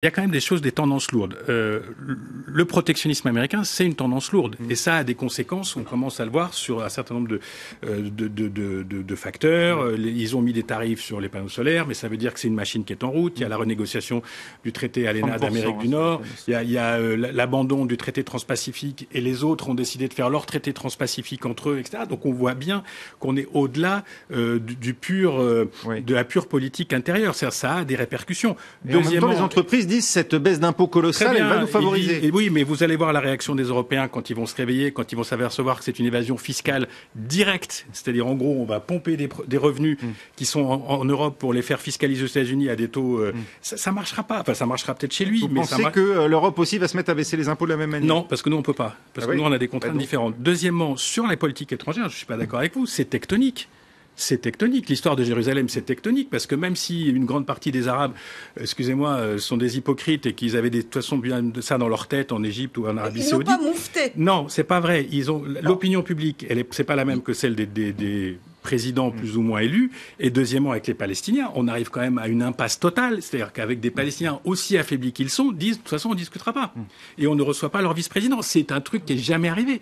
Il y a quand même des choses, des tendances lourdes. Le protectionnisme américain, c'est une tendance lourde. Et ça a des conséquences, on commence à le voir, sur un certain nombre de facteurs. Ils ont mis des tarifs sur les panneaux solaires, mais ça veut dire que c'est une machine qui est en route. Il y a la renégociation du traité ALENA d'Amérique du Nord. Il y a l'abandon du traité transpacifique, et les autres ont décidé de faire leur traité transpacifique entre eux, etc. Donc on voit bien qu'on est au-delà de la pure politique intérieure. Ça a des répercussions. Et en même temps, les entreprises disent cette baisse d'impôts colossale, elle va nous favoriser. Oui, mais vous allez voir la réaction des Européens quand ils vont se réveiller, quand ils vont s'apercevoir que c'est une évasion fiscale directe. C'est-à-dire, en gros, on va pomper des revenus qui sont en Europe pour les faire fiscaliser aux États-Unis à des taux. Ça marchera pas. Enfin, ça marchera peut-être chez lui. Vous pensez que l'Europe aussi va se mettre à baisser les impôts de la même manière? Non, parce que nous, on peut pas. Parce que nous, on a des contraintes différentes. Deuxièmement, sur la politique étrangère, je suis pas d'accord avec vous, c'est tectonique. C'est tectonique. L'histoire de Jérusalem, c'est tectonique, parce que même si une grande partie des Arabes, excusez-moi, sont des hypocrites et qu'ils avaient de toute façon bien de ça dans leur tête en Égypte ou en Arabie Saoudite. Ils n'ont pas moufté. Non, c'est pas vrai. L'opinion publique, c'est pas la même que celle des présidents plus ou moins élus. Et deuxièmement, avec les Palestiniens, on arrive quand même à une impasse totale. C'est-à-dire qu'avec des Palestiniens aussi affaiblis qu'ils sont, disent, de toute façon, on discutera pas. Et on ne reçoit pas leur vice-président. C'est un truc qui est jamais arrivé.